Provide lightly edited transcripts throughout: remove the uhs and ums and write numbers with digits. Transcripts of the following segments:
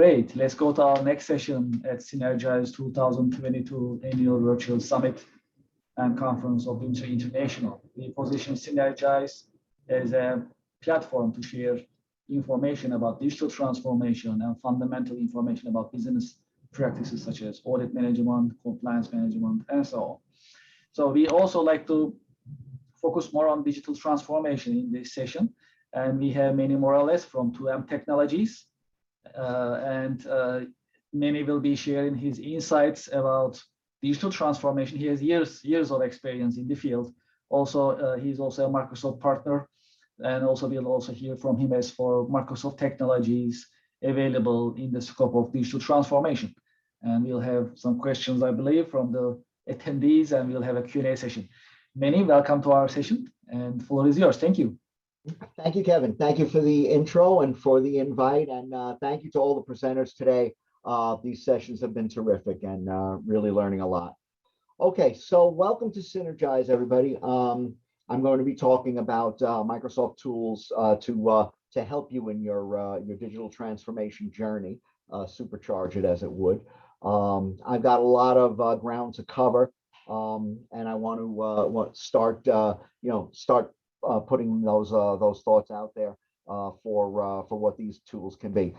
Great. Let's go to our next session at SYNERGIZE 2022 Annual Virtual Summit and Conference of Bimser International. We position SYNERGIZE as a platform to share information about digital transformation and fundamental information about business practices such as audit management, compliance management, and so on. So we also like to focus more on digital transformation in this session. And we have Manny Morales from 2M Technologies. Manny will be sharing his insights about digital transformation. He has years of experience in the field. Also, he's also a Microsoft partner. And also we'll also hear from him as for Microsoft technologies available in the scope of digital transformation. And we'll have some questions, I believe, from the attendees, and we'll have a Q&A session. Manny, welcome to our session, and the floor is yours. Thank you. Thank you, Kevin. Thank you for the intro and for the invite, and thank you to all the presenters today. These sessions have been terrific and really learning a lot. Okay, so welcome to SYNERGIZE, everybody. I'm going to be talking about Microsoft tools to help you in your digital transformation journey, supercharge it as it would. I've got a lot of ground to cover, and I want to start putting those thoughts out there for what these tools can be.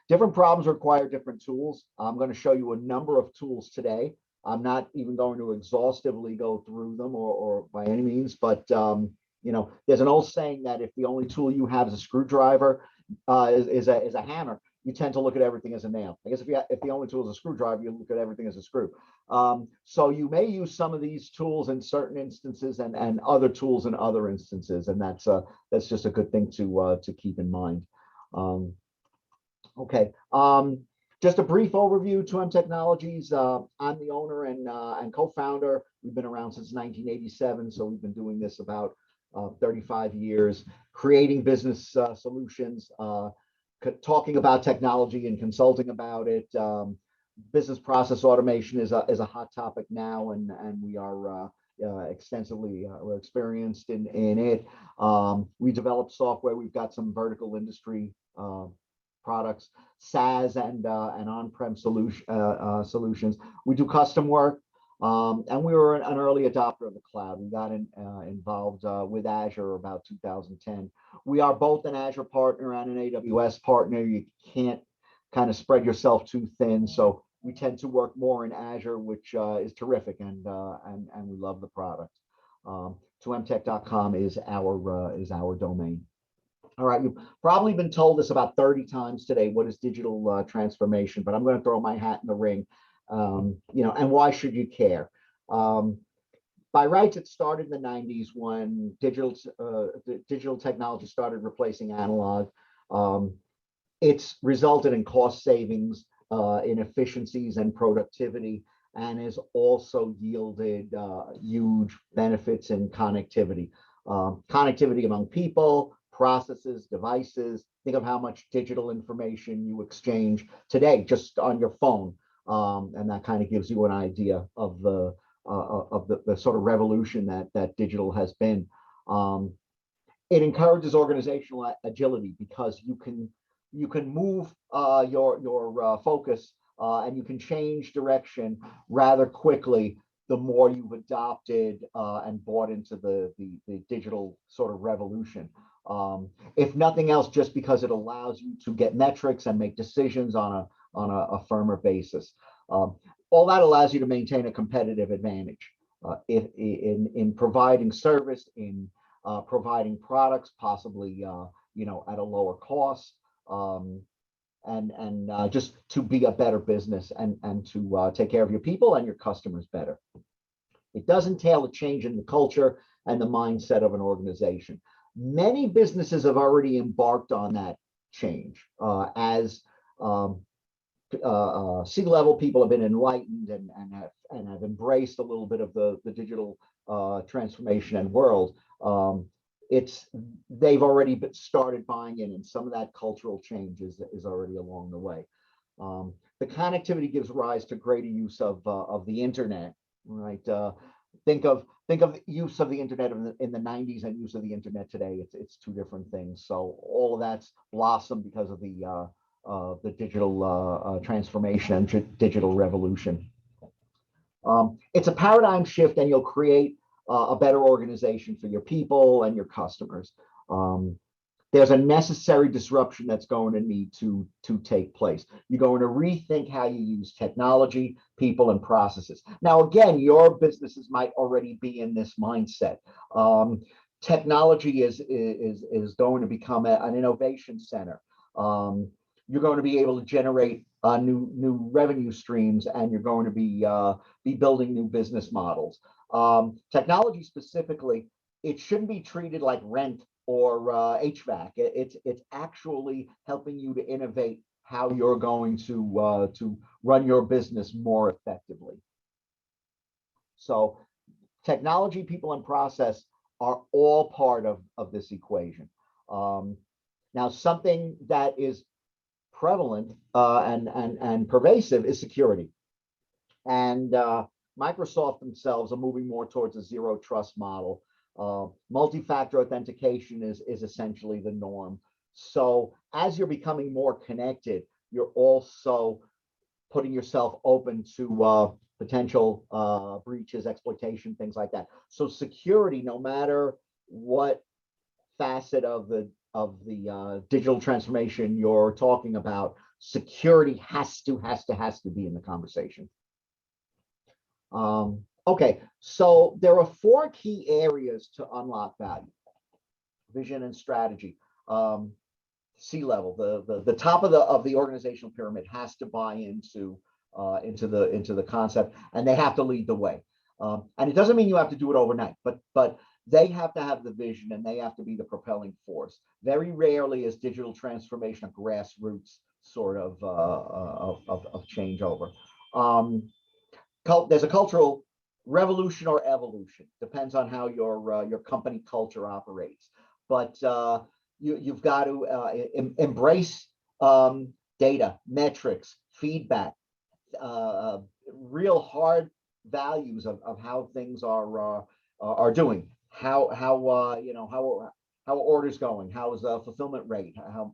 Different problems require different tools. I'm going to show you a number of tools today. I'm not even going to exhaustively go through them or by any means, but there's an old saying that if the only tool you have is a screwdriver, is a hammer, you tend to look at everything as a nail. I guess if the only tool is a screwdriver, you look at everything as a screw. So you may use some of these tools in certain instances and other tools in other instances, and that's just a good thing to keep in mind. Okay. Just a brief overview. 2M Technologies. I'm the owner and co-founder. We've been around since 1987, so we've been doing this about 35 years, creating business solutions, talking about technology and consulting about it. Business process automation is a hot topic now, and we are extensively we're experienced in it. We develop software. We've got some vertical industry products, SaaS and on-prem solutions. We do custom work, and we were an early adopter of the cloud. We got involved with Azure about 2010. We are both an Azure partner and an AWS partner. You can't kind of spread yourself too thin, so we tend to work more in Azure, which is terrific, and we love the product. 2mtech.com is our domain. All right, you've probably been told this about 30 times today. What is digital transformation? But I'm going to throw my hat in the ring. And why should you care? By rights, it started in the 90s when digital technology started replacing analog. It's resulted in cost savings, in efficiencies and productivity, and has also yielded huge benefits in connectivity. Connectivity among people, processes, devices. Think of how much digital information you exchange today just on your phone, and that kind of gives you an idea of the sort of revolution that digital has been. It encourages organizational agility because you can move your focus and you can change direction rather quickly the more you've adopted and bought into the digital sort of revolution. If nothing else, just because it allows you to get metrics and make decisions on a firmer basis. All that allows you to maintain a competitive advantage in providing service, in providing products, possibly at a lower cost, and just to be a better business and to take care of your people and your customers better. It does entail a change in the culture and the mindset of an organization. Many businesses have already embarked on that change. As C-level people have been enlightened and have embraced a little bit of the digital transformation and world. They've already started buying in, and some of that cultural change is already along the way. The connectivity gives rise to greater use of the internet, right? Think of use of the internet in the 90s and use of the internet today. It's two different things. So all of that's blossomed because of the digital transformation and digital revolution. It's a paradigm shift, and you'll create a better organization for your people and your customers. There's a necessary disruption that's going to need to take place. You're going to rethink how you use technology, people, and processes. Now, again, your businesses might already be in this mindset. Technology is going to become an innovation center. You're going to be able to generate new revenue streams, and you're going to be building new business models. Technology specifically, it shouldn't be treated like rent or HVAC. It's actually helping you to innovate how you're going to run your business more effectively. So technology, people, and process are all part of this equation. Now, something that is prevalent and pervasive is security. And Microsoft themselves are moving more towards a zero trust model. Multi-factor authentication is essentially the norm. So as you're becoming more connected, you're also putting yourself open to potential breaches, exploitation, things like that. So security, no matter what facet of the digital transformation you're talking about, security has to be in the conversation. Okay, so there are 4 key areas to unlock value: vision and strategy. C-level, the top of the organizational pyramid has to buy into the concept, and they have to lead the way. And it doesn't mean you have to do it overnight, but they have to have the vision, and they have to be the propelling force. Very rarely is digital transformation a grassroots sort of changeover. There's a cultural revolution or evolution, depends on how your company culture operates. But you've got to embrace data, metrics, feedback, real hard values of how things are doing. How orders going? How is the fulfillment rate? How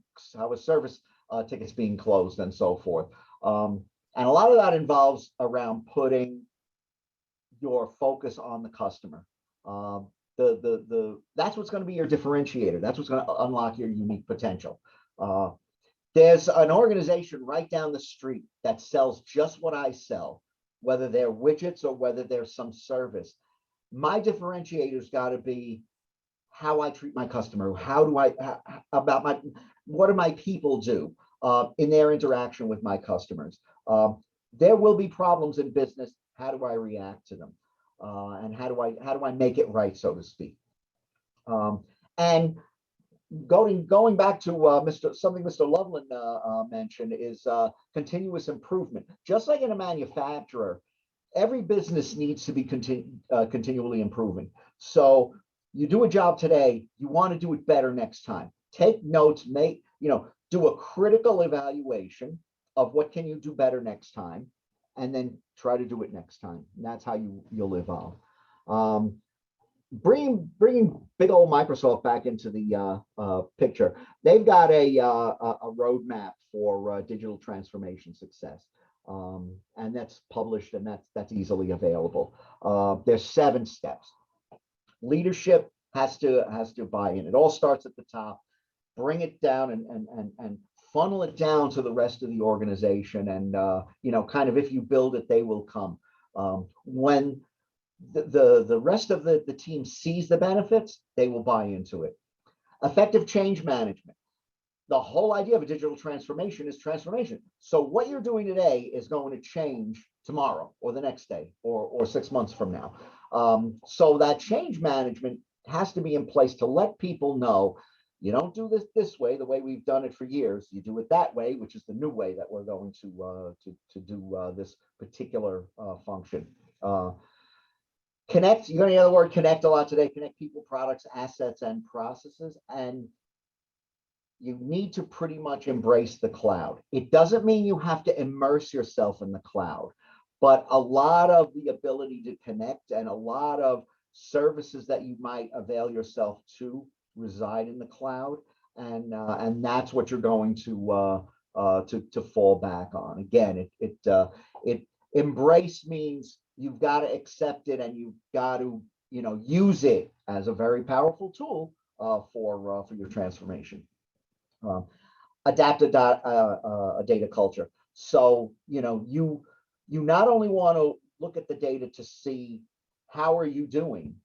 is service tickets being closed, and so forth. And a lot of that involves around putting your focus on the customer. That's what's going to be your differentiator. That's what's going to unlock your unique potential. There's an organization right down the street that sells just what I sell, whether they're widgets or whether there's some service. My differentiator's got to be how I treat my customer. What do my people do in their interaction with my customers? There will be problems in business. How do I react to them? And how do I make it right, so to speak? And going back to something Mr. Loveland mentioned is continuous improvement. Just like in a manufacturer, every business needs to be continually improving. So you do a job today, you want to do it better next time. Take notes, do a critical evaluation of what can you do better next time, and then try to do it next time. And that's how you'll evolve. Bringing big old Microsoft back into the picture, they've got a roadmap for digital transformation success, and that's published, and that's easily available. There's 7 steps. Leadership has to buy in. It all starts at the top. Bring it down and funnel it down to the rest of the organization, and kind of, if you build it, they will come. When the rest of the team sees the benefits, they will buy into it. Effective change management. The whole idea of a digital transformation is transformation. So what you're doing today is going to change tomorrow or the next day or 6 months from now. So that change management has to be in place to let people know, you don't do this way, the way we've done it for years. You do it that way, which is the new way that we're going to do this particular function. Connect, you're going to hear the word connect a lot today. Connect people, products, assets, and processes. And you need to pretty much embrace the cloud. It doesn't mean you have to immerse yourself in the cloud, but a lot of the ability to connect and a lot of services that you might avail yourself to reside in the cloud. And that's what you're going to to fall back on. Again, it embrace means you've got to accept it and you've got to use it as a very powerful tool for your transformation. Adapt a data culture. So you not only want to look at the data to see how are you doing,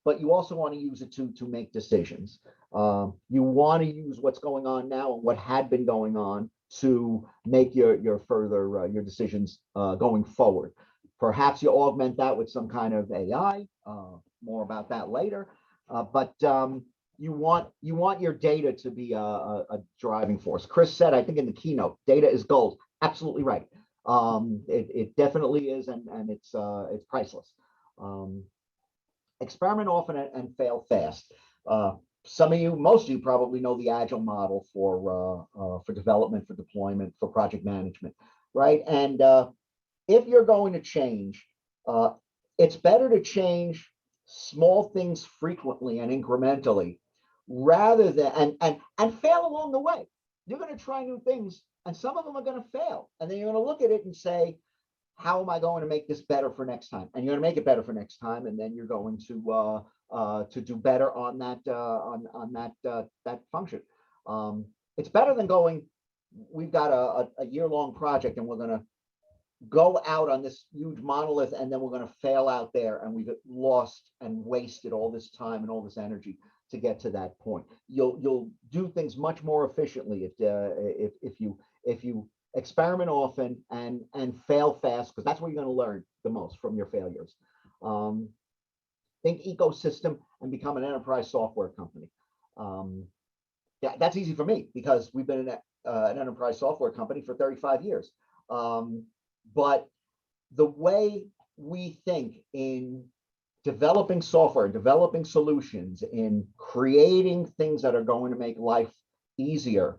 but you also want to use it to make decisions. You want to use what's going on now and what had been going on to make your further your decisions going forward. Perhaps you augment that with some kind of AI. More about that later. But you want your data to be a driving force. Chris said, I think in the keynote, data is gold. Absolutely right. It definitely is, and it's priceless. Experiment often and fail fast. Most of you probably know the agile model for development, for deployment, for project management, right? And if you're going to change, it's better to change small things frequently and incrementally rather than and fail along the way. You're going to try new things and some of them are going to fail, and then you're going to look at it and say, how am I going to make this better for next time? And you're going to make it better for next time, and then you're going to do better on that that function. It's better than going, we've got a year-long project and we're going to go out on this huge monolith and then we're going to fail out there and we've lost and wasted all this time and all this energy to get to that point. You'll do things much more efficiently if you experiment often and fail fast, because that's where you're going to learn the most from your failures. Think ecosystem and become an enterprise software company. Yeah, that's easy for me because we've been an enterprise software company for 35 years. But the way we think in developing software, developing solutions, in creating things that are going to make life easier,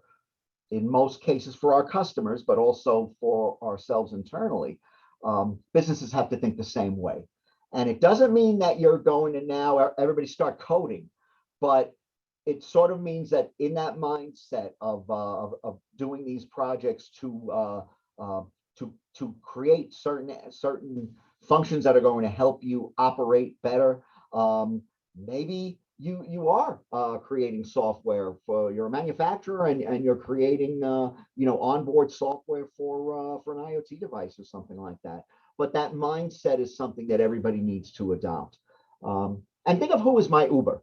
in most cases for our customers, but also for ourselves internally, businesses have to think the same way. And it doesn't mean that you're going to now everybody start coding, but it sort of means that in that mindset of doing these projects to create certain functions that are going to help you operate better. Maybe you are creating software for your manufacturer and you're creating onboard software for an IoT device or something like that. But that mindset is something that everybody needs to adopt. And think of who is my Uber.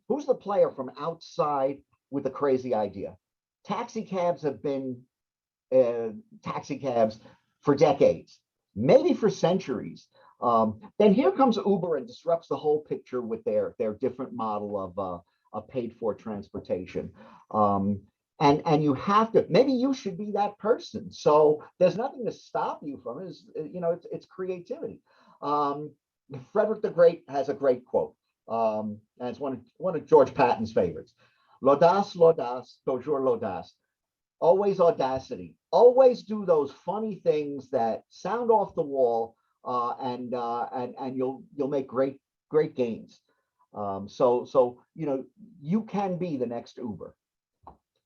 Who's the player from outside with a crazy idea? Taxi cabs have been taxi cabs for decades, maybe for centuries. Then here comes Uber and disrupts the whole picture with their different model of paid for transportation. And you have to, maybe you should be that person. So there's nothing to stop you from it. It's creativity. Frederick the Great has a great quote. And it's one of George Patton's favorites. L'audace, l'audace, toujours l'audace. Always audacity. Always do those funny things that sound off the wall, and you'll make great gains. So you can be the next Uber.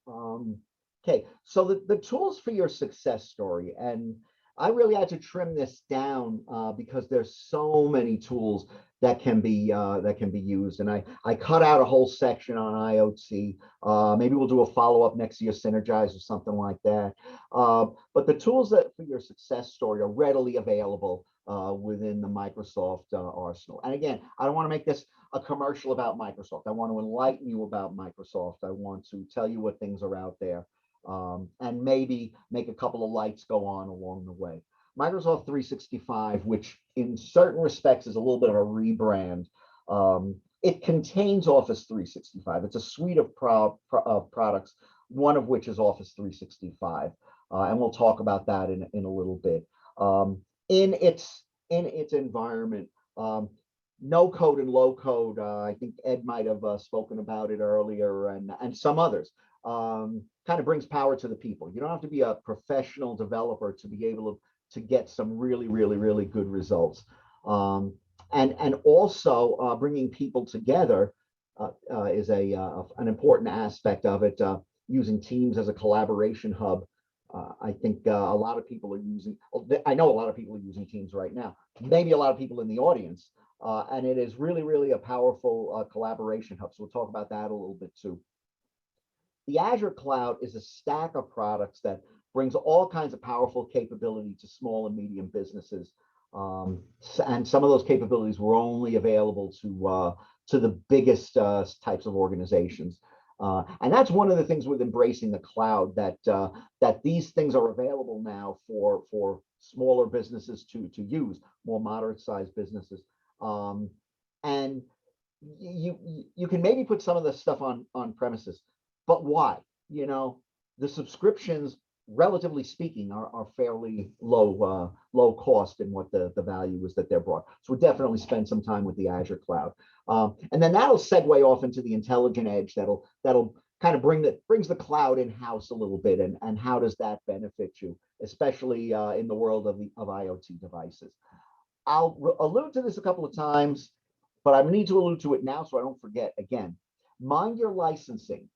Okay, so the tools for your success story, and I really had to trim this down because there's so many tools that can be used, and I cut out a whole section on IoT. Maybe we'll do a follow-up next year, SYNERGIZE or something like that. But the tools that for your success story are readily available within the Microsoft arsenal. And again, I don't want to make this a commercial about Microsoft. I want to enlighten you about Microsoft. I want to tell you what things are out there, and maybe make a couple of lights go on along the way. Microsoft 365, which in certain respects is a little bit of a rebrand, it contains Office 365. It's a suite of products, one of which is Office 365, and we'll talk about that in a little bit. In its environment, no code and low code. I think Ed might have spoken about it earlier, and some others. Kind of brings power to the people. You don't have to be a professional developer to be able to get some really good results. And also bringing people together is an important aspect of it. Using Teams as a collaboration hub I think a lot of people are using, I know a lot of people are using Teams right now, maybe a lot of people in the audience, and it is really, really a powerful collaboration hub. So we'll talk about that a little bit too. The Azure cloud is a stack of products that brings all kinds of powerful capability to small and medium businesses. And some of those capabilities were only available to the biggest types of organizations. And that's one of the things with embracing the cloud, that these things are available now for smaller businesses to use, more moderate-sized businesses. And you can maybe put some of this stuff on premises, but why? You know, the subscriptions, relatively speaking, are fairly low cost in what the value is that they're brought. So we'll definitely spend some time with the Azure cloud, and then that'll segue off into the intelligent edge. That'll kind of brings the cloud in house a little bit, and how does that benefit you, especially in the world of IoT devices. I'll allude to this a couple of times, but I need to allude to it now so I don't forget again. Mind your licensing.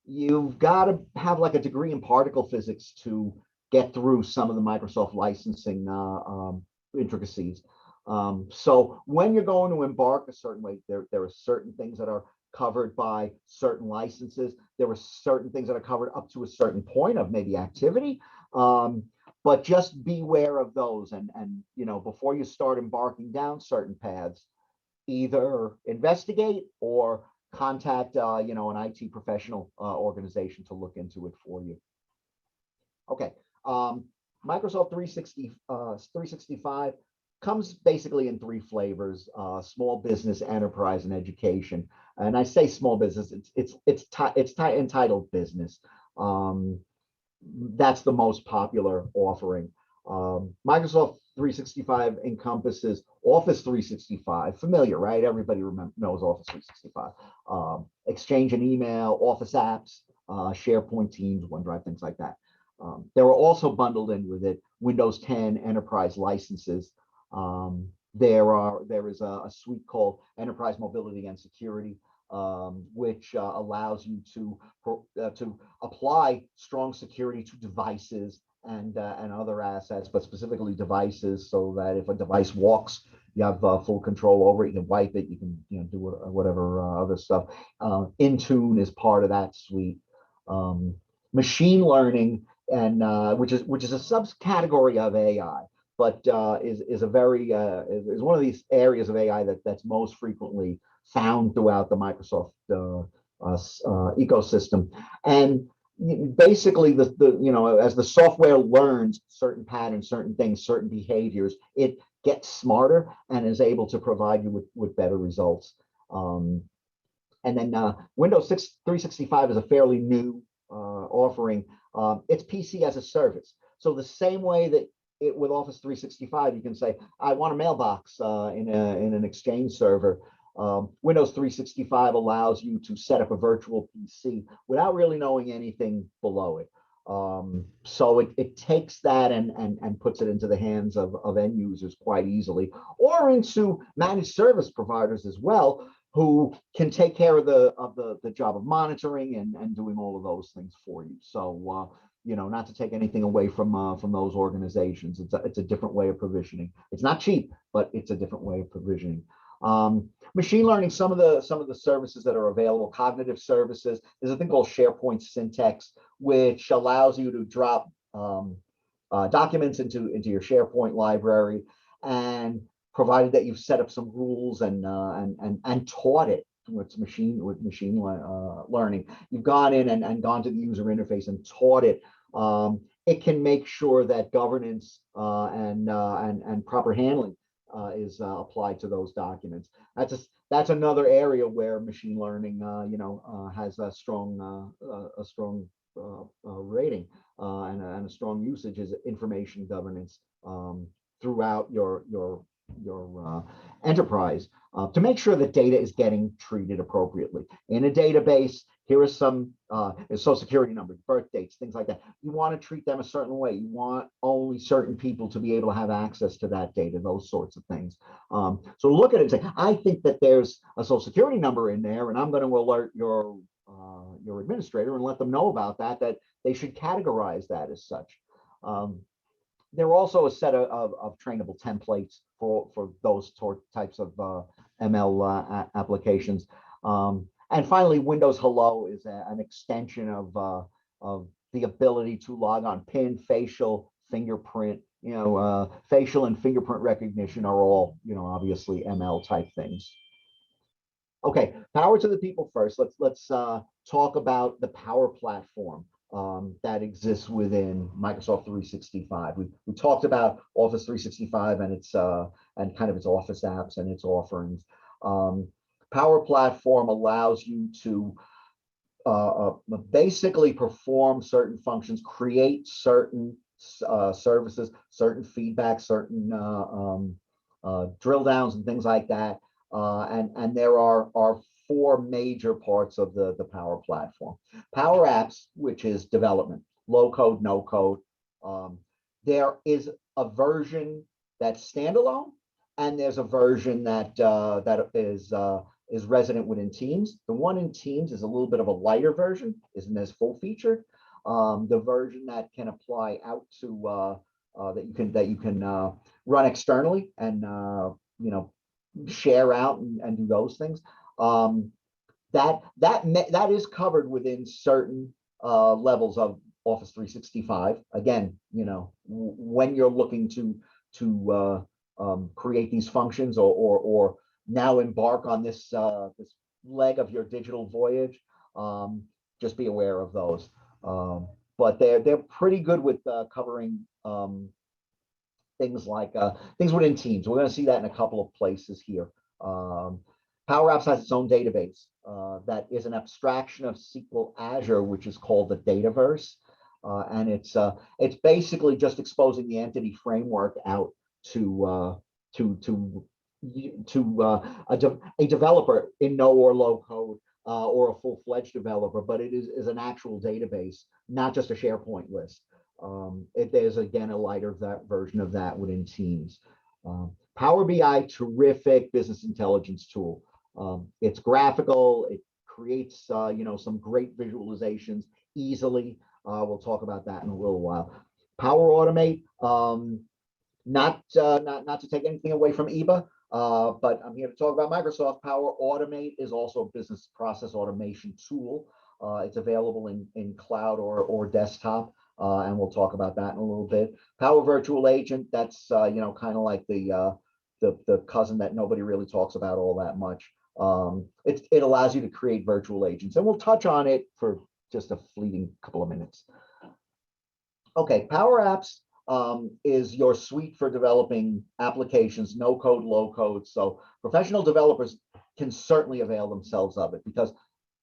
You've got to have like a degree in particle physics to get through some of the Microsoft licensing intricacies. So when you're going to embark a certain way, there are certain things that are covered by certain licenses. There are certain things that are covered up to a certain point of maybe activity. But just beware of those, and you know, before you start embarking down certain paths, either investigate or contact you know, an IT professional organization to look into it for you. Okay, Microsoft 365 comes basically in three flavors: small business, enterprise, and education. And I say small business, it's entitled business. That's the most popular offering. Microsoft 365 encompasses Office 365, familiar, right? Everybody knows Office 365. Exchange and email, Office apps, SharePoint, Teams, OneDrive, things like that. There are also bundled in with it Windows 10 enterprise licenses. There is a suite called Enterprise Mobility and Security, which allows you to apply strong security to devices and other assets, but specifically devices, so that if a device walks, you have full control over it. You can wipe it. You can do whatever other stuff. Intune is part of that suite. Machine learning, and which is a subcategory of AI, but is one of these areas of AI that's most frequently found throughout the Microsoft ecosystem. And basically, as the software learns certain patterns, certain things, certain behaviors, it gets smarter and is able to provide you with better results. And then Windows 365 is a fairly new offering. It's PC as a service. So the same way that with Office 365, you can say, I want a mailbox in an Exchange server. Windows 365 allows you to set up a virtual PC without really knowing anything below it. So it takes that and puts it into the hands of end users quite easily, or into managed service providers as well, who can take care of the job of monitoring and doing all of those things for you. So not to take anything away from those organizations, it's a different way of provisioning. It's not cheap, but it's a different way of provisioning. Machine learning, some of the services that are available, cognitive services. There's a thing called SharePoint Syntax, which allows you to drop documents into your SharePoint library, and provided that you've set up some rules and taught it with machine learning, you've gone in and gone to the user interface and taught it. It can make sure that governance and proper handling is applied to those documents. That's another area where machine learning, has a strong rating and a strong usage, is information governance throughout your enterprise, to make sure that data is getting treated appropriately. In a database, here are some social security numbers, birth dates, things like that. You want to treat them a certain way. You want only certain people to be able to have access to that data, those sorts of things. So look at it and say, I think that there's a social security number in there, and I'm going to alert your your administrator and let them know about that, that they should categorize that as such. There are also a set of trainable templates for those types of ML applications. And finally, Windows Hello is an extension of the ability to log on. PIN, facial, fingerprint, facial and fingerprint recognition are all, obviously ML type things. Okay, power to the people first. Let's talk about the Power Platform that exists within Microsoft 365. We talked about Office 365 and its and kind of its Office apps and its offerings. Power Platform allows you to basically perform certain functions, create certain services, certain feedback, certain drill downs and things like that. And there are four major parts of the Power Platform. Power Apps, which is development, low code, no code. There is a version that's standalone, and there's a version that is resident within Teams. The one in Teams is a little bit of a lighter version, isn't as full featured. The version that can apply out to that you can run externally and share out and do those things. That is covered within certain levels of Office 365. Again, when you're looking to create these functions or now embark on this this leg of your digital voyage, just be aware of those. But they're pretty good with covering things like things within Teams. We're going to see that in a couple of places here. Power Apps has its own database that is an abstraction of SQL Azure, which is called the Dataverse, and it's basically just exposing the entity framework out to a developer in no or low code or a full-fledged developer, but it is an actual database, not just a SharePoint list. There's again a lighter version of that within Teams. Power BI, terrific business intelligence tool. It's graphical. It creates some great visualizations easily. We'll talk about that in a little while. Power Automate, not to take anything away from EBA, but I'm here to talk about Microsoft. Power Automate is also a business process automation tool. It's available in cloud or desktop. And we'll talk about that in a little bit. Power Virtual Agent, that's kind of like the cousin that nobody really talks about all that much. It allows you to create virtual agents, and we'll touch on it for just a fleeting couple of minutes. Okay, Power Apps is your suite for developing applications, no code, low code. So professional developers can certainly avail themselves of it, because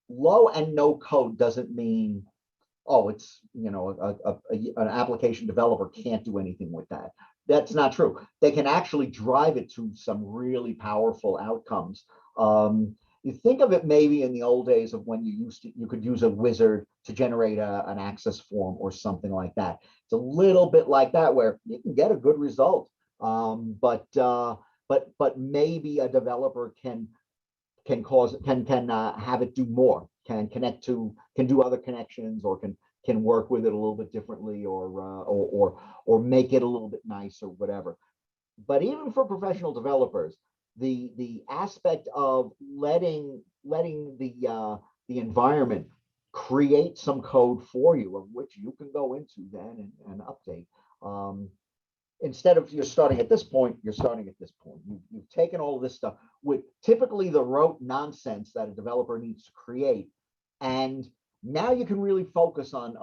low and no code doesn't mean, oh, it's, an application developer can't do anything with that. That's not true. They can actually drive it to some really powerful outcomes. You think of it maybe in the old days of when you could use a wizard to generate an access form or something like that. It's a little bit like that, where you can get a good result, but maybe a developer can have it do more, can do other connections, or can work with it a little bit differently, or make it a little bit nice or whatever. But even for professional developers, the aspect of letting the environment create some code for you, of which you can go into then and update. Instead of you're starting at this point, you're starting at this point. You've taken all of this stuff with typically the rote nonsense that a developer needs to create, and now you can really focus on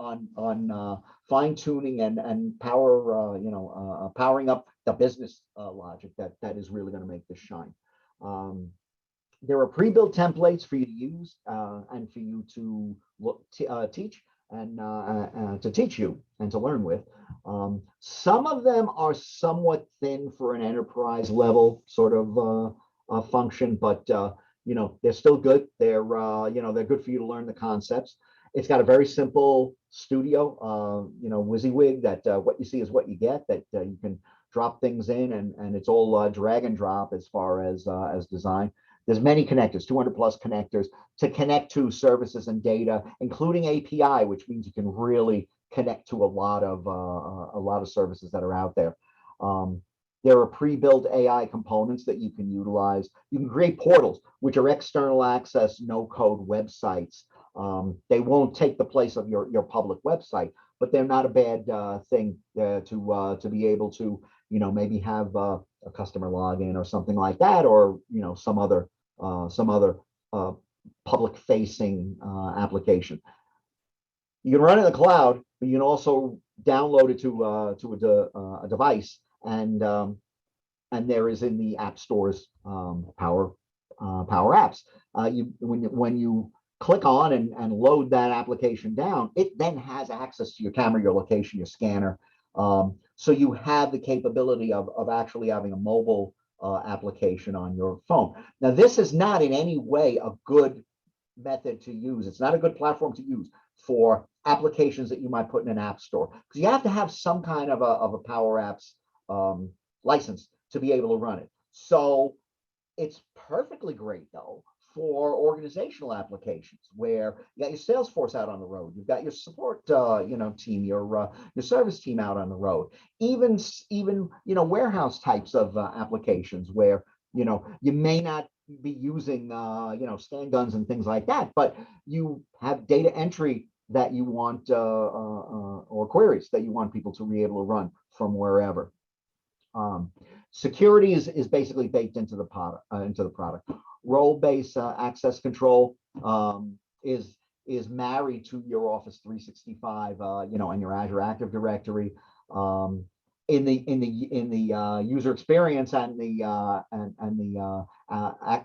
fine tuning and powering up the business logic that is really going to make this shine. There are pre-built templates for you to use and for you to teach and to teach you and to learn with. Some of them are somewhat thin for an enterprise level sort of function, but they're still good. They're good for you to learn the concepts. It's got a very simple studio, WYSIWYG, that what you see is what you get, that you can drop things in, and it's all drag and drop as far as design. There's many connectors, 200 plus connectors to connect to services and data, including API, which means you can really connect to a lot of services that are out there. There are pre-built AI components that you can utilize. You can create portals, which are external access, no-code websites. They won't take the place of your public website, but they're not a bad thing to be able to, maybe have a customer login or something like that, or some other public-facing application. You can run it in the cloud, but you can also download it to a device, and there is in the app stores Power Apps. When you click on and load that application down, it then has access to your camera, your location, your scanner. So you have the capability of actually having a mobile application on your phone. Now, this is not in any way a good method to use. It's not a good platform to use for applications that you might put in an app store, because you have to have some kind of a Power Apps license to be able to run it. So it's perfectly great though for organizational applications where you got your Salesforce out on the road, you've got your support team, your service team out on the road, even warehouse types of applications where you may not be using scan guns and things like that, but you have data entry that you want or queries that you want people to be able to run from wherever. Security is basically baked into the product. Role-based access control is married to your Office 365, and your Azure Active Directory. In the user experience and the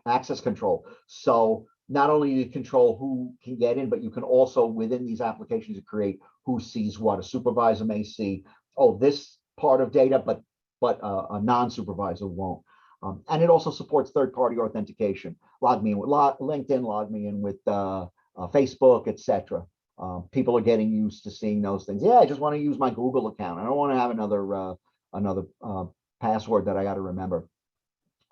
access control. So not only do you control who can get in, but you can also within these applications create who sees what. A supervisor may see, oh, this part of data, but a non-supervisor won't. And it also supports third-party authentication. Log me in with LinkedIn, log me in with Facebook, etc. People are getting used to seeing those things. Yeah, I just want to use my Google account. I don't want to have another password that I got to remember.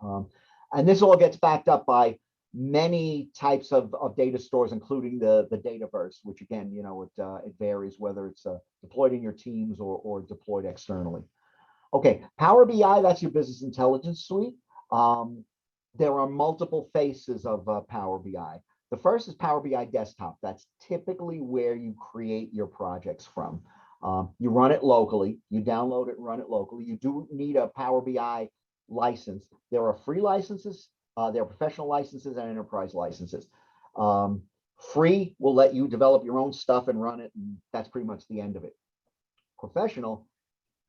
And this all gets backed up by many types of data stores, including the Dataverse, which again, it varies whether it's deployed in your teams or deployed externally. Okay, Power BI, that's your business intelligence suite. There are multiple faces of Power BI. The first is Power BI Desktop. That's typically where you create your projects from. You run it locally, you download it, run it locally. You do need a Power BI license. There are free licenses, there are professional licenses and enterprise licenses. Free will let you develop your own stuff and run it, and that's pretty much the end of it. Professional,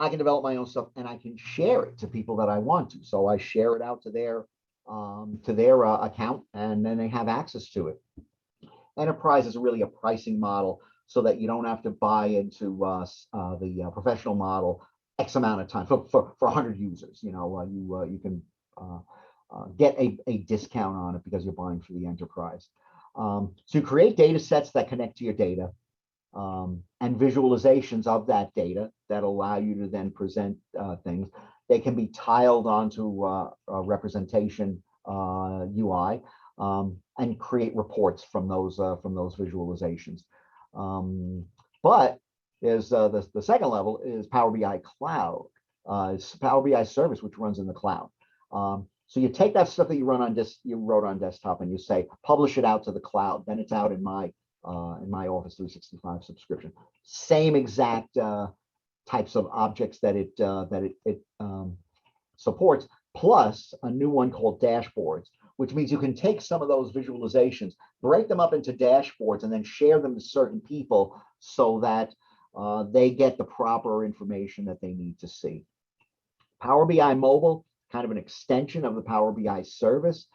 I can develop my own stuff and I can share it to people that I want to. So I share it out to their account, and then they have access to it. Enterprise is really a pricing model so that you don't have to buy into the professional model X amount of time for 100 users. You can get a discount on it because you're buying for the enterprise. So you create data sets that connect to your data. And visualizations of that data that allow you to then present things. They can be tiled onto a representation UI and create reports from those visualizations. But there's the second level is Power BI Cloud. It's Power BI Service, which runs in the cloud. So you take that stuff that you wrote on desktop and you say, publish it out to the cloud. Then it's out in my Office 365 subscription. Same exact types of objects that it supports, plus a new one called dashboards, which means you can take some of those visualizations, break them up into dashboards, and then share them to certain people so that they get the proper information that they need to see. Power BI Mobile, kind of an extension of the Power BI service.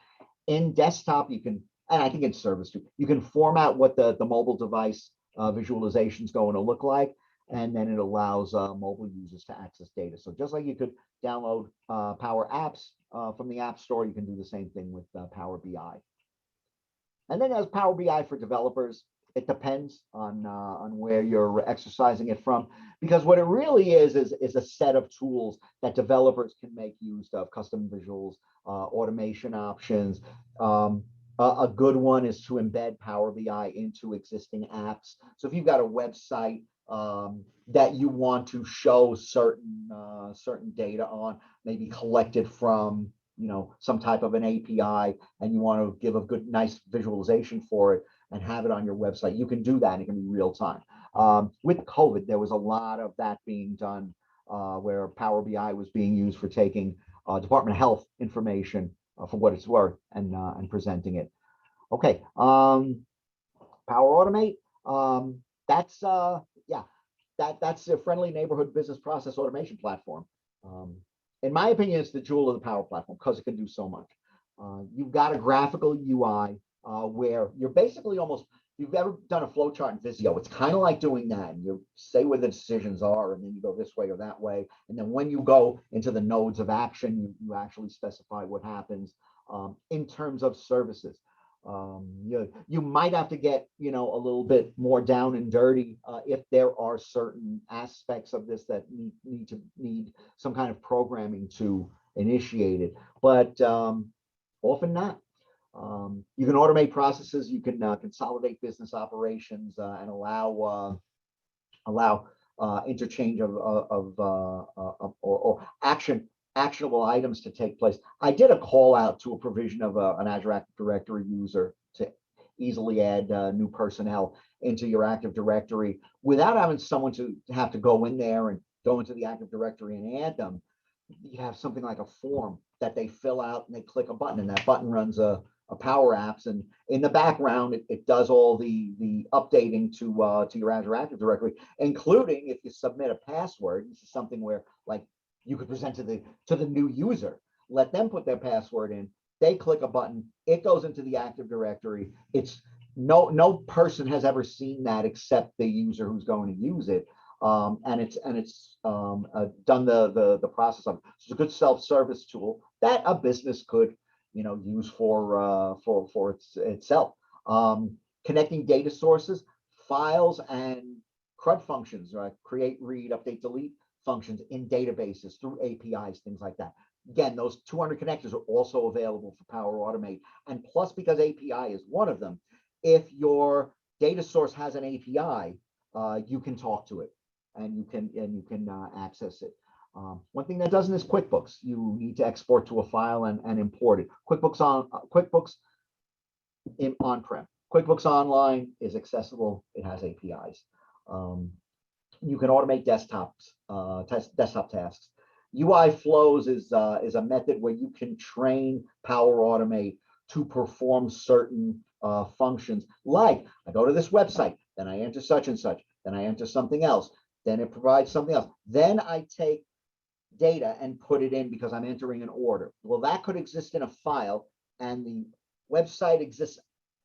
In desktop, you can, and I think in service too, you can format what the mobile device visualization is going to look like, and then it allows mobile users to access data. So just like you could download Power Apps from the App Store, you can do the same thing with Power BI. And then there's Power BI for developers. it depends on where you're exercising it from, because what it really is a set of tools that developers can make use of, custom visuals, automation options. A good one is to embed Power BI into existing apps. So if you've got a website that you want to show certain data on, maybe collected from some type of an API, and you want to give a good, nice visualization for it and have it on your website, you can do that, and it can be real time. With COVID, there was a lot of that being done, where Power BI was being used for taking Department of Health information for what it's worth and presenting it. Okay, Power Automate. That's that's a friendly neighborhood business process automation platform. In my opinion, it's the jewel of the Power Platform because it can do so much. You've got a graphical UI where you're basically almost, if you've ever done a flowchart in Visio, it's kind of like doing that. You say where the decisions are, and then you go this way or that way. And then when you go into the nodes of action, you actually specify what happens in terms of services. You might have to get a little bit more down and dirty if there are certain aspects of this that need some kind of programming to initiate it, but often not. You can automate processes, you can consolidate business operations and allow interchange or actionable items to take place. I did a call out to a provision of an Azure Active Directory user to easily add new personnel into your Active Directory without having someone to have to go in there and go into the Active Directory and add them. You have something like a form that they fill out and they click a button, and that button runs a Power Apps, and in the background it does all the updating to your Azure Active Directory, including if you submit a password. This is something where like you could present to the new user, let them put their password in, they click a button, it goes into the Active Directory. It's no person has ever seen that except the user who's going to use it. And it's done the process of it. It's a good self-service tool that a business could use for itself. Connecting data sources, files, and CRUD functions, right? Create, read, update, delete functions in databases through APIs, things like that. Again, those 200 connectors are also available for Power Automate. And plus, because API is one of them, if your data source has an API, you can talk to it and you can access it. One thing that doesn't is QuickBooks. You need to export to a file and import it. QuickBooks on-prem. QuickBooks Online is accessible. It has APIs. You can automate desktop tasks. UI flows is a method where you can train Power Automate to perform certain functions. Like I go to this website, then I enter such and such, then I enter something else, then it provides something else. Then I take data and put it in because I'm entering an order. Well, that could exist in a file, and the website exists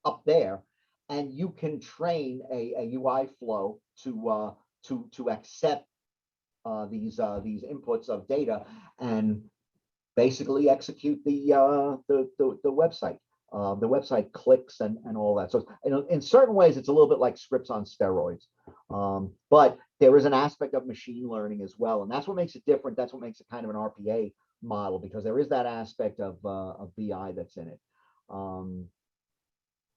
up there, and you can train a UI flow to accept these inputs of data and basically execute the website. The website clicks and all that. So in certain ways, it's a little bit like scripts on steroids. But there is an aspect of machine learning as well, and that's what makes it different. That's what makes it kind of an RPA model, because there is that aspect of BI that's in it.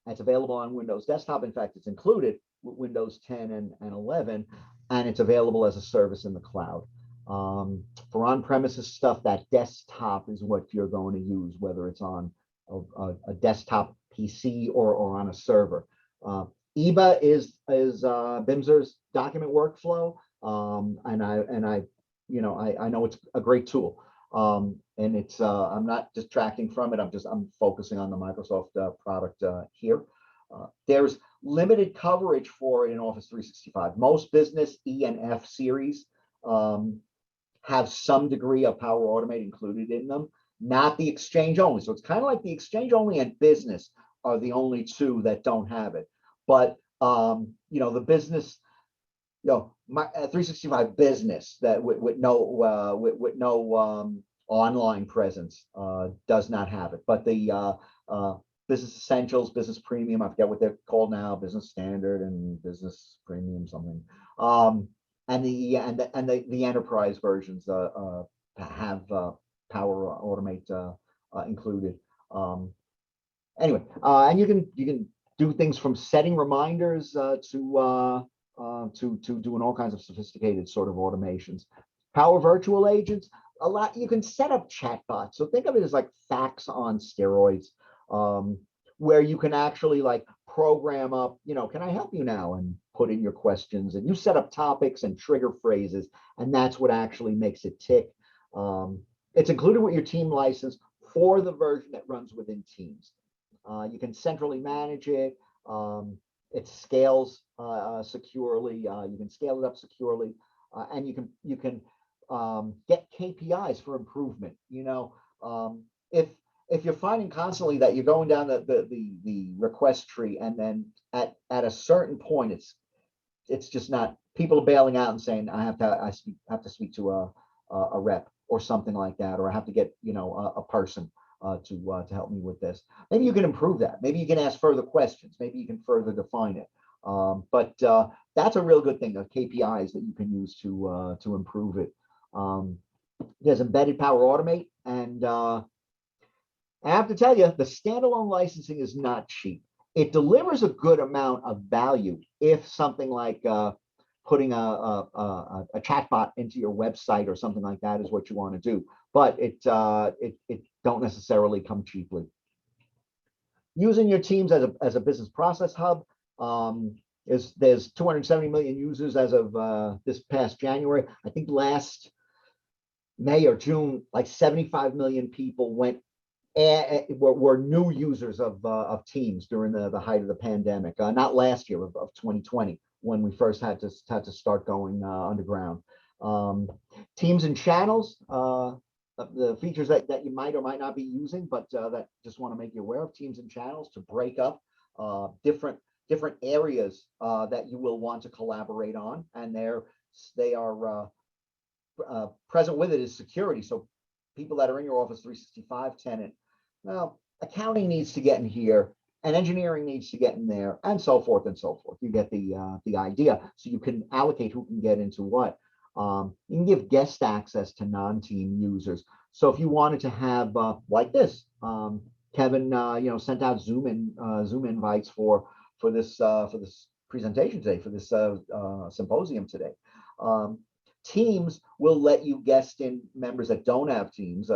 It's available on Windows Desktop. In fact, it's included with Windows 10 and 11, and it's available as a service in the cloud. For on-premises stuff, that desktop is what you're going to use, whether it's on a desktop PC or on a server. EBA is Bimser's document workflow, and I know it's a great tool. And it's I'm not distracting from it. I'm focusing on the Microsoft product here. There's limited coverage for it in Office 365. Most business E and F series have some degree of Power Automate included in them, not the Exchange only. So it's kind of like the Exchange only and business are the only two that don't have it. But the business, my 365 business that with no online presence does not have it. But the Business Essentials, Business Premium. I forget what they're called now. Business Standard and Business Premium something. And the enterprise versions have Power Automate included. Anyway, and you can do things from setting reminders to doing all kinds of sophisticated sort of automations. Power Virtual Agents, you can set up chatbots. So think of it as like fax on steroids, where you can actually like program up, can I help you now? And put in your questions, and you set up topics and trigger phrases, and that's what actually makes it tick. It's included with your team license for the version that runs within Teams. You can centrally manage it. It scales securely. You can scale it up securely, and you can get KPIs for improvement. If you're finding constantly that you're going down the request tree, and then at a certain point it's just not, people are bailing out and saying I have to speak to a rep or something like that, or I have to get a person to help me with this. Maybe you can improve that. Maybe you can ask further questions. Maybe you can further define it. But that's a real good thing, the KPIs that you can use to improve it. There's embedded Power Automate, and I have to tell you, the standalone licensing is not cheap. It delivers a good amount of value if something like putting a chatbot into your website or something like that is what you want to do. But it don't necessarily come cheaply. Using your Teams as a business process hub. There's 270 million users as of this past January. I think last May or June, like 75 million people were new users of Teams during the height of the pandemic. Not last year, of 2020, when we first had to start going underground. Teams and channels, the features that you might or might not be using, but that just want to make you aware of. Teams and channels to break up different areas that you will want to collaborate on, and they are present with it is security. So people that are in your Office 365 tenant, well, accounting needs to get in here, and engineering needs to get in there, and so forth and so forth. You get the idea. So you can allocate who can get into what. You can give guest access to non-team users. So if you wanted to have like this, Kevin, sent out Zoom invites for this presentation today, for this symposium today. Teams will let you guest in members that don't have Teams,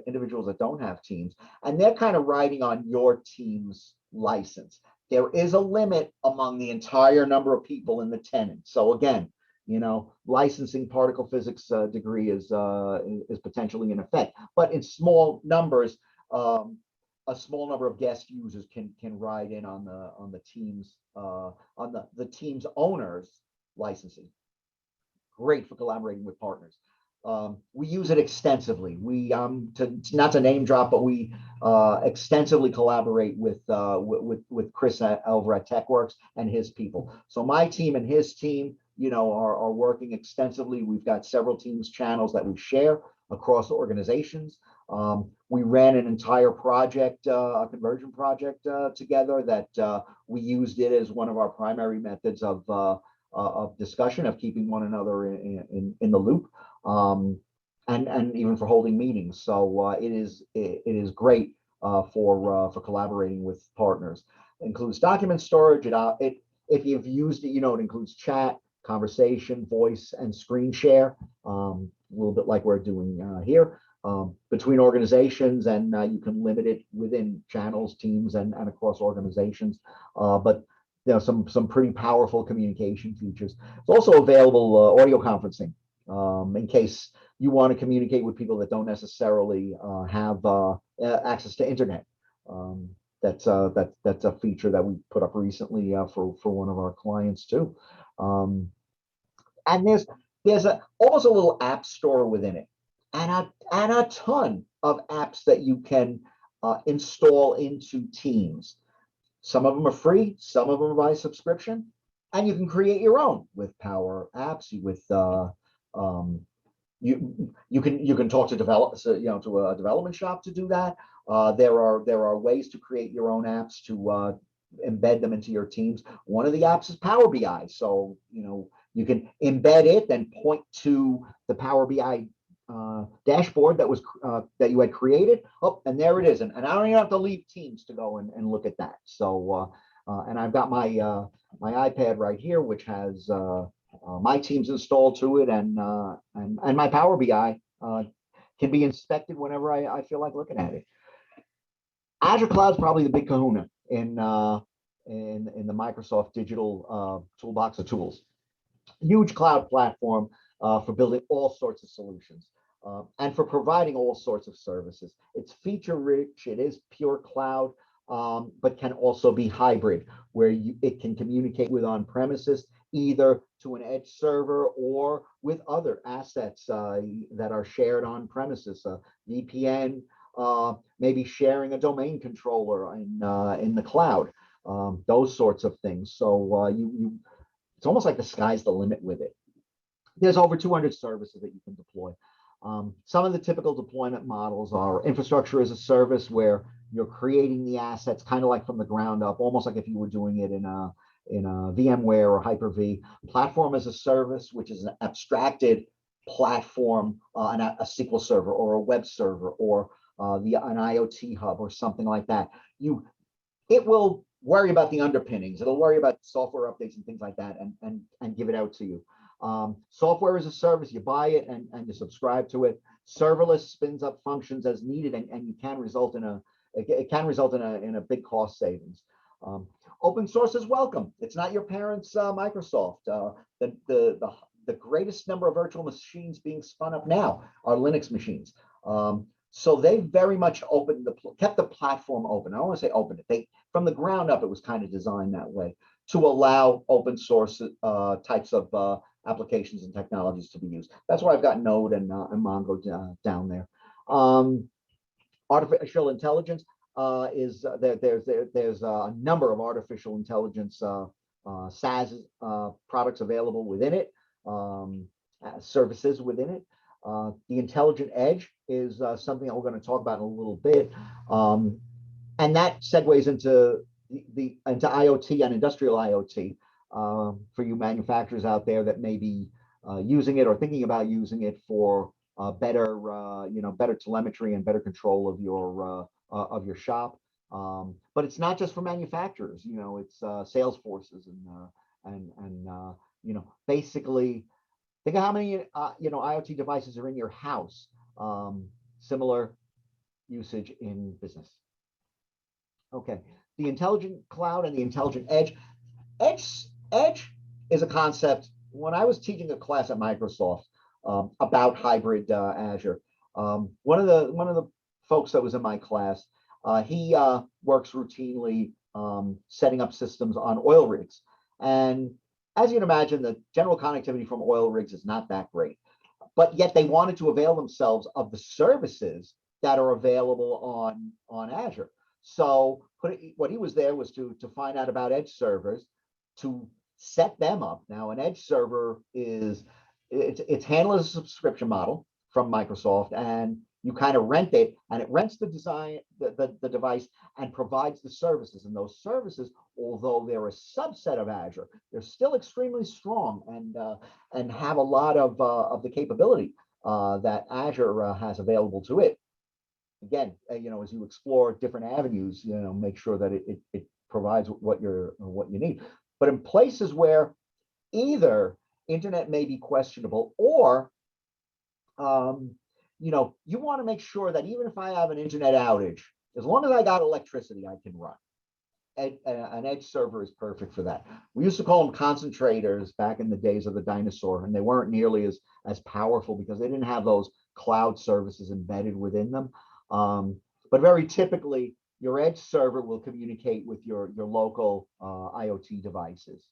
individuals that don't have Teams, and they're kind of riding on your Teams license. There is a limit among the entire number of people in the tenant. So again, licensing particle physics degree is potentially in effect, but in small numbers, a small number of guest users can ride in on the Teams on the Teams owners licensing. Great for collaborating with partners. We use it extensively. We not to name drop, but we extensively collaborate with Chris over at TechWorks and his people. So my team and his team, are working extensively. We've got several Teams channels that we share across organizations. We ran an entire project, a conversion project together that we used it as one of our primary methods of discussion, of keeping one another in the loop, and even for holding meetings. So it is great for collaborating with partners. It includes document storage. If you've used it, it includes chat, conversation, voice, and screen share, a little bit like we're doing here, between organizations, and you can limit it within channels, teams, and across organizations. But some pretty powerful communication features. It's also available audio conferencing, in case you want to communicate with people that don't necessarily have access to internet. That's a feature that we put up recently for one of our clients too. And there's almost a little app store within it, and a ton of apps that you can install into Teams. Some of them are free, some of them are by subscription, and you can create your own with Power Apps, with you can talk to developers, to a development shop to do that. There are ways to create your own apps to embed them into your teams. One of the apps is Power BI, so you can embed it, then point to the Power BI dashboard that you had created. Oh, and there it is, and I don't even have to leave Teams to go and look at that. So and I've got my my iPad right here, which has my Teams installed to it, and my Power BI can be inspected whenever I feel like looking at it. Azure Cloud is probably the big kahuna in the Microsoft digital toolbox of tools. Huge cloud platform for building all sorts of solutions and for providing all sorts of services. It's feature rich. It is pure cloud, but can also be hybrid, where it can communicate with on-premises, either to an edge server or with other assets that are shared on premises. VPN, maybe sharing a domain controller in the cloud, those sorts of things. So it's almost like the sky's the limit with it. There's over 200 services that you can deploy. Some of the typical deployment models are infrastructure as a service, where you're creating the assets kind of like from the ground up, almost like if you were doing it in a VMware or Hyper-V. Platform as a service, which is an abstracted platform, a SQL server or a web server or an IoT hub or something like that. It will worry about the underpinnings. It'll worry about software updates and things like that, and give it out to you. Software as a service, you buy it and you subscribe to it. Serverless spins up functions as needed, and you can result in a big cost savings. Open source is welcome. It's not your parents' Microsoft. The greatest number of virtual machines being spun up now are Linux machines. So they very much kept the platform open. I don't want to say open it. From the ground up, it was kind of designed that way to allow open source types of applications and technologies to be used. That's why I've got Node and Mongo down there. Artificial intelligence is there's a number of artificial intelligence SaaS products available within it, services within it. The intelligent edge is something that we're going to talk about in a little bit, and that segues into into IoT and industrial IoT for you manufacturers out there that may be using it or thinking about using it for better telemetry and better control of your shop. But it's not just for manufacturers. It's sales forces and basically. Think of how many IoT devices are in your house. Similar usage in business. Okay, the intelligent cloud and the intelligent edge. Edge is a concept. When I was teaching a class at Microsoft about hybrid Azure, one of the folks that was in my class, he works routinely setting up systems on oil rigs, and as you can imagine, the general connectivity from oil rigs is not that great, but yet they wanted to avail themselves of the services that are available on Azure. So what he was there was to find out about edge servers, to set them up. Now, an edge server it's handled as a subscription model from Microsoft, and you kind of rent it, and it rents the device and provides the services. And those services, although they're a subset of Azure, they're still extremely strong and have a lot of the capability that Azure has available to it. Again, as you explore different avenues, make sure that it provides what you need. But in places where either internet may be questionable or you want to make sure that even if I have an internet outage, as long as I got electricity, I can run. An edge server is perfect for that. We used to call them concentrators back in the days of the dinosaur, and they weren't nearly as powerful because they didn't have those cloud services embedded within them. But very typically, your edge server will communicate with your local IoT devices.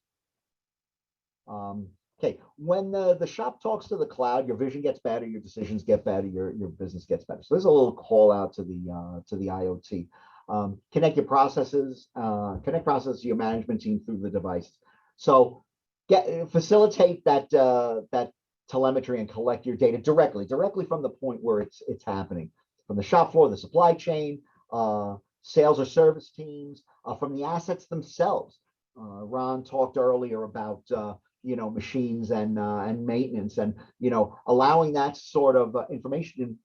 Okay, when the shop talks to the cloud, your vision gets better, your decisions get better, your business gets better. So there's a little call out to the IoT. Connect processes to your management team through the device. So facilitate that telemetry and collect your data directly from the point where it's happening, from the shop floor, the supply chain, sales or service teams, from the assets themselves. Ron talked earlier about machines and maintenance, and allowing that sort of information,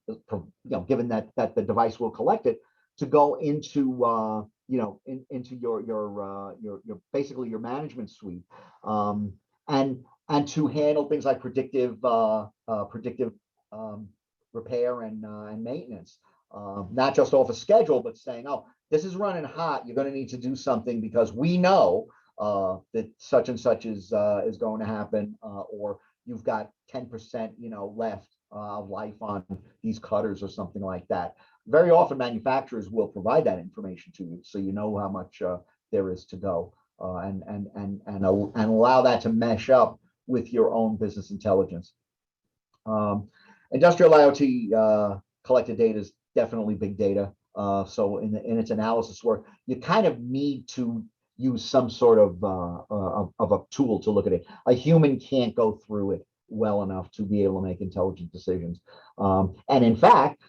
given that the device will collect it, to go into into your basically your management suite, and to handle things like predictive repair and maintenance, not just off a schedule, but saying, oh, this is running hot, you're going to need to do something because we know that such and such is going to happen, or you've got 10% left of life on these cutters or something like that. Very often manufacturers will provide that information to you, so you know how much there is to go, and allow that to mesh up with your own business intelligence. Industrial IoT collected data is definitely big data. So in its analysis work, you kind of need to use some sort of a tool to look at it. A human can't go through it well enough to be able to make intelligent decisions. And in fact,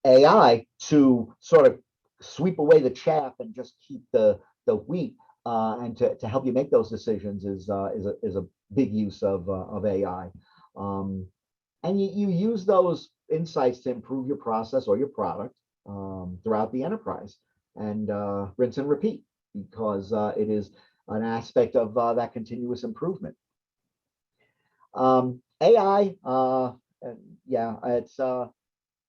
AI, to sort of sweep away the chaff and just keep the wheat, and to help you make those decisions is a big use of AI. And you use those insights to improve your process or your product throughout the enterprise, and rinse and repeat, because it is an aspect of that continuous improvement. AI, yeah, it's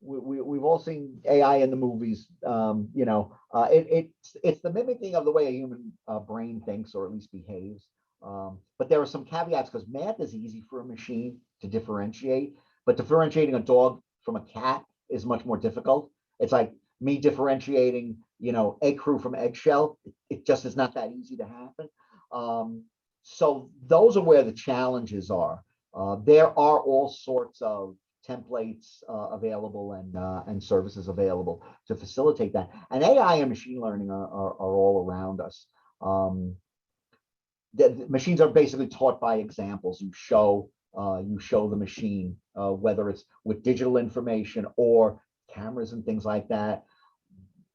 we've all seen AI in the movies. It's the mimicking of the way a human brain thinks, or at least behaves. But there are some caveats, because math is easy for a machine to differentiate, but differentiating a dog from a cat is much more difficult. It's like me differentiating, egg crew from eggshell. It just is not that easy to happen. So those are where the challenges are. There are all sorts of templates available and services available to facilitate that. And AI and machine learning are all around us. The machines are basically taught by examples. You show the machine, whether it's with digital information or cameras and things like that.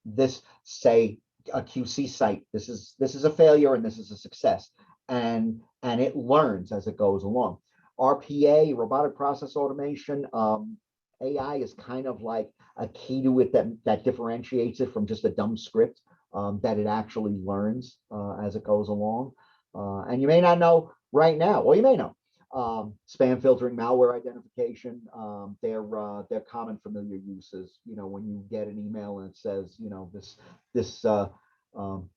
This, say, a QC site, this is a failure and this is a success, and it learns as it goes along. RPA, robotic process automation, AI is kind of like a key to it that differentiates it from just a dumb script, that it actually learns as it goes along. And you may not know right now, or you may know. Spam filtering, malware identification, they're common familiar uses. When you get an email and it says,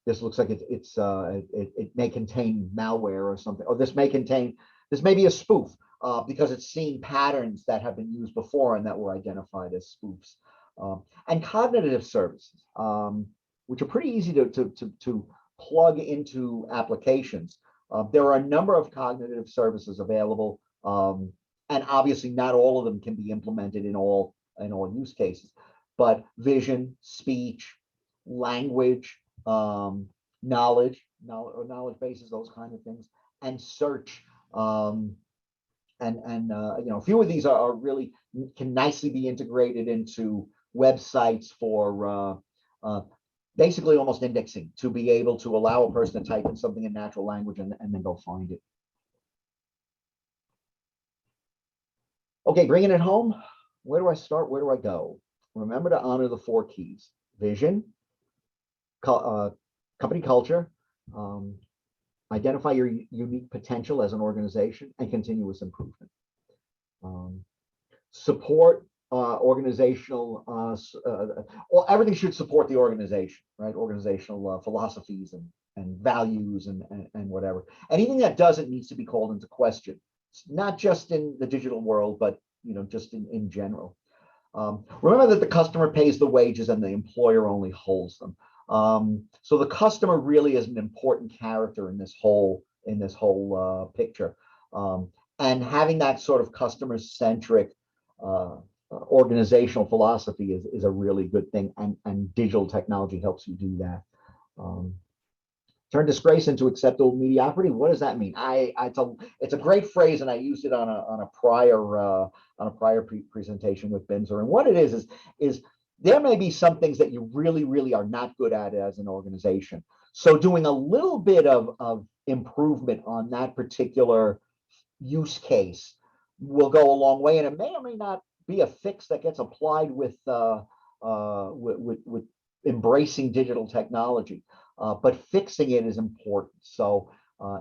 this looks like it may contain malware or something, or this may be a spoof, because it's seeing patterns that have been used before and that were identified as spoofs. And cognitive services, which are pretty easy to plug into applications. There are a number of cognitive services available, and obviously not all of them can be implemented in all use cases. But vision, speech, language, knowledge bases, those kind of things, and search, and a few of these are really can nicely be integrated into websites for basically almost indexing, to be able to allow a person to type in something in natural language and then go find it. Okay, bringing it home. Where do I start? Where do I go? Remember to honor the 4 keys: vision, company culture, identify your unique potential as an organization, and continuous improvement. Support organizational, well, everything should support the organization, right? Organizational philosophies and values and whatever. Anything that doesn't needs to be called into question, not just in the digital world, but just in general. Remember that the customer pays the wages and the employer only holds them. So the customer really is an important character in this whole picture. And having that sort of customer-centric organizational philosophy is a really good thing, and digital technology helps you do that. Turn disgrace into acceptable mediocrity. What does that mean? It's a great phrase, and I used it on a prior presentation with Bimser. And what it is there may be some things that you really are not good at as an organization. So doing a little bit of improvement on that particular use case will go a long way, and it may or may not be a fix that gets applied with embracing digital technology. But fixing it is important. So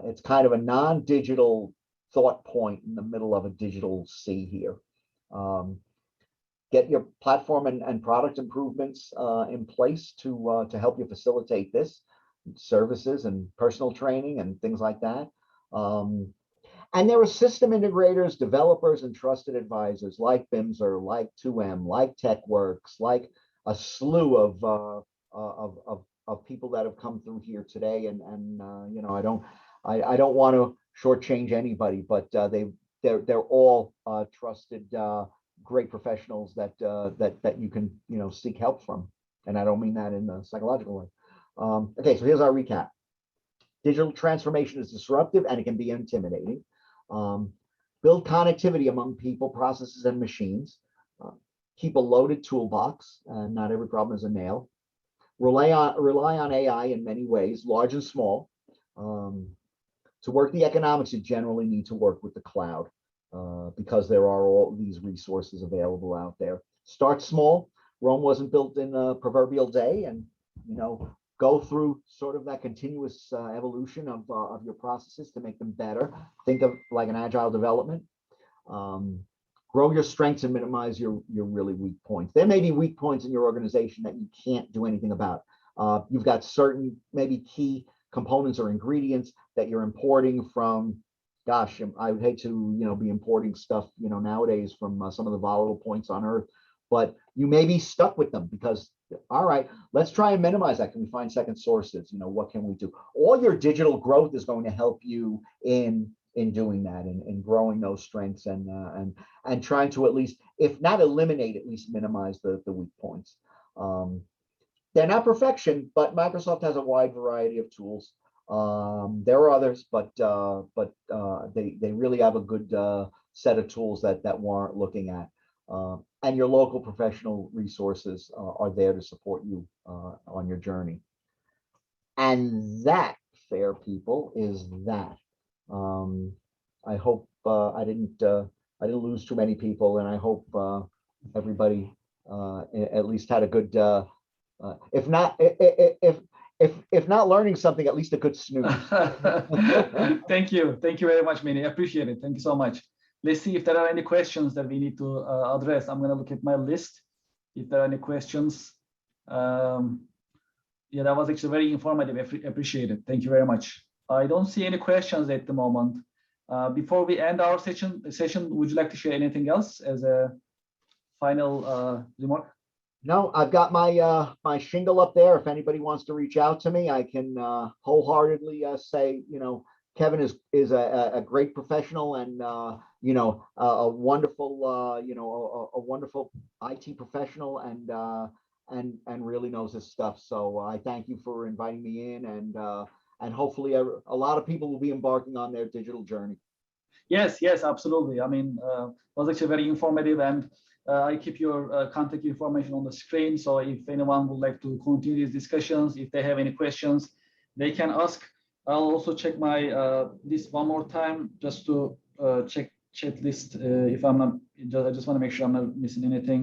it's kind of a non-digital thought point in the middle of a digital sea here. Get your platform and product improvements in place to help you facilitate this, services and personal training and things like that. And there are system integrators, developers, and trusted advisors like Bimser, like 2M, like TechWorks, like a slew of people that have come through here today. And you know, I don't want to shortchange anybody, but they're all trusted, great professionals that you can, you know, seek help from. And I don't mean that in a psychological way. Okay, so here's our recap. Digital transformation is disruptive and it can be intimidating. Build connectivity among people, processes, and machines. Keep a loaded toolbox. Not every problem is a nail. Rely on AI in many ways, large and small. To work the economics, you generally need to work with the cloud because there are all these resources available out there. Start small. Rome wasn't built in a proverbial day, and you know, go through sort of that continuous evolution of your processes to make them better. Think of like an agile development. Grow your strengths and minimize your really weak points. There may be weak points in your organization that you can't do anything about. You've got certain maybe key components or ingredients that you're importing from, gosh, I would hate to, you know, be importing stuff, you know, nowadays from some of the volatile points on earth, but you may be stuck with them because, all right, let's try and minimize that. Can we find second sources? You know, what can we do? All your digital growth is going to help you in doing that and growing those strengths and trying to at least, if not eliminate, at least minimize the weak points. They're not perfection, but Microsoft has a wide variety of tools. There are others, but they really have a good set of tools that warrant looking at. And your local professional resources are there to support you on your journey. And that, fair people, is that. I hope I didn't lose too many people, and I hope everybody at least had a good, if not learning something, at least a good snooze. Thank you very much, Manny. I appreciate it. Thank you so much. Let's see if there are any questions that we need to address. I'm going to look at my list. If there are any questions, yeah, that was actually very informative. Appreciate it. Thank you very much. I don't see any questions at the moment. Before we end our session, would you like to share anything else as a final remark? No, I've got my my shingle up there. If anybody wants to reach out to me, I can wholeheartedly say, you know, Kevin is a great professional and you know, a wonderful you know, a wonderful IT professional and really knows his stuff. So I thank you for inviting me in, and hopefully a lot of people will be embarking on their digital journey. Yes, absolutely. I mean, it was actually very informative, and I keep your contact information on the screen. So if anyone would like to continue these discussions, if they have any questions, they can ask. I'll also check my list one more time just to check chat list if I'm not. I just want to make sure I'm not missing anything.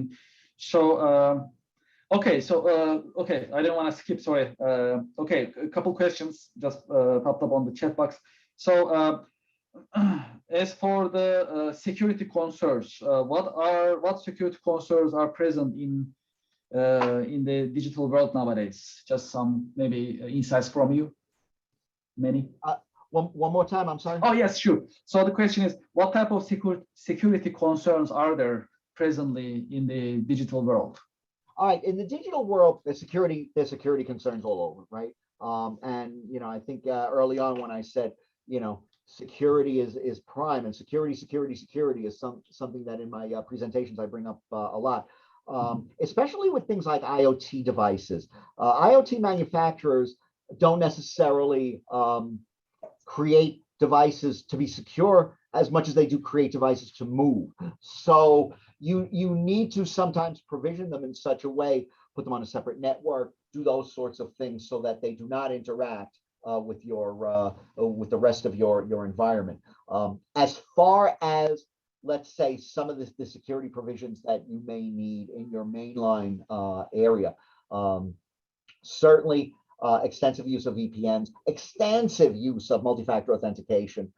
So okay, so okay, I didn't want to skip. Sorry. Okay, a couple questions just popped up on the chat box. So as for the security concerns, what security concerns are present in the digital world nowadays? Just some maybe insights from you, Manny. One more time, I'm sorry. Oh yes, sure. So the question is, what type of security concerns are there presently in the digital world? All right, in the digital world, there's security concerns all over, right? And you know, I think early on when I said, you know, security is prime, and security is something that in my presentations I bring up a lot, especially with things like IoT devices. IoT manufacturers, don't necessarily create devices to be secure as much as they do create devices to move. So you need to sometimes provision them in such a way, put them on a separate network, do those sorts of things so that they do not interact with with the rest of your environment. As far as, let's say, some of the security provisions that you may need in your mainline area, certainly extensive use of VPNs, extensive use of multi-factor authentication,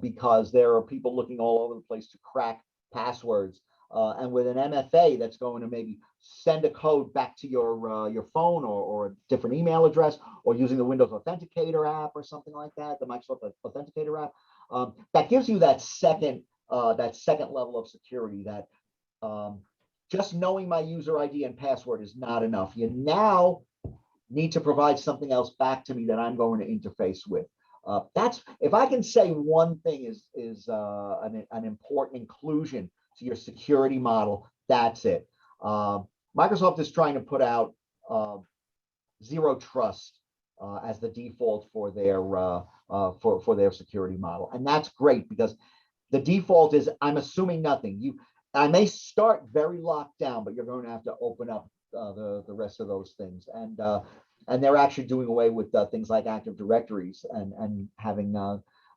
because there are people looking all over the place to crack passwords. And with an MFA that's going to maybe send a code back to your phone or a different email address, or using the Windows Authenticator app or something like that, the Microsoft Authenticator app, that gives you that second level of security. That just knowing my user ID and password is not enough. You now need to provide something else back to me that I'm going to interface with. That's, if I can say one thing is an important inclusion to your security model, that's it. Microsoft is trying to put out zero trust as the default for their security model, and that's great, because the default is I'm assuming nothing. I may start very locked down, but you're going to have to open up the rest of those things, and they're actually doing away with things like Active Directories and having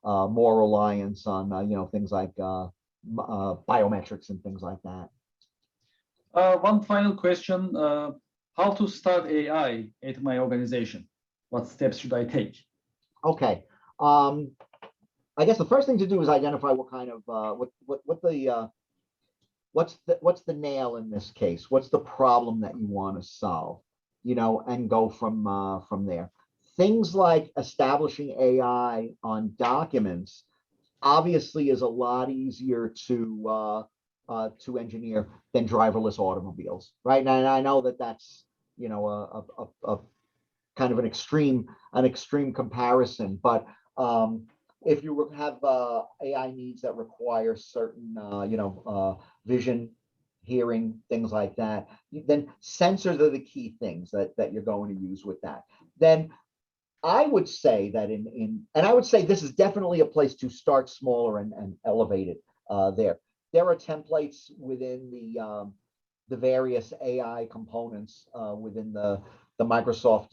more reliance on things like biometrics and things like that. One final question: how to start AI at my organization? What steps should I take? Okay, I guess the first thing to do is identify what kind of what's the nail in this case? What's the problem that you want to solve? And go from there. Things like establishing AI on documents obviously is a lot easier to engineer than driverless automobiles, right? And I know that that's a kind of an extreme comparison, but if you have AI needs that require certain vision, hearing, things like that, then sensors are the key things that you're going to use with that. Then I would say that and I would say this is definitely a place to start smaller and elevate it there. There are templates within the various AI components within the Microsoft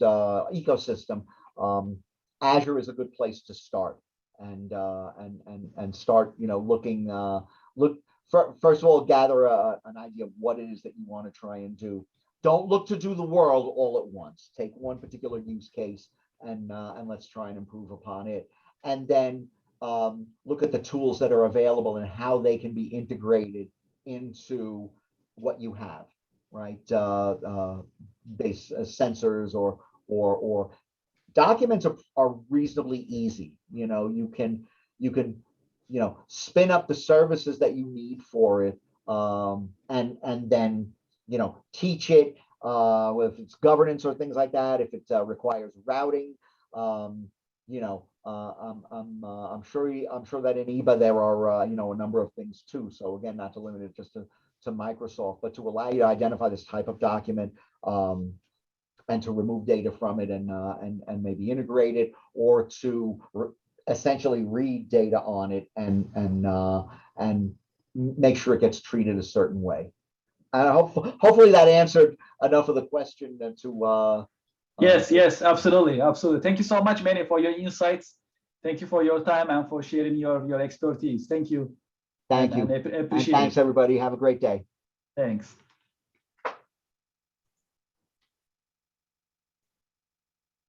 ecosystem. Azure is a good place to start and start looking first of all, gather an idea of what it is that you want to try and do. Don't look to do the world all at once. Take one particular use case and let's try and improve upon it. And then look at the tools that are available and how they can be integrated into what you have, right? Base sensors or documents are reasonably easy. You can spin up the services that you need for it, and then teach it if it's governance or things like that. If it requires routing, I'm sure that in EBA there are a number of things too. So again, not to limit it just to Microsoft, but to allow you to identify this type of document and to remove data from it and maybe integrate it, or to essentially read data on it and make sure it gets treated a certain way. And hopefully that answered enough of the question to Yes, absolutely. Thank you so much, Manny, for your insights. Thank you for your time and for sharing your expertise. Thank you. Thank you. And appreciate and thanks, everybody. Have a great day. Thanks.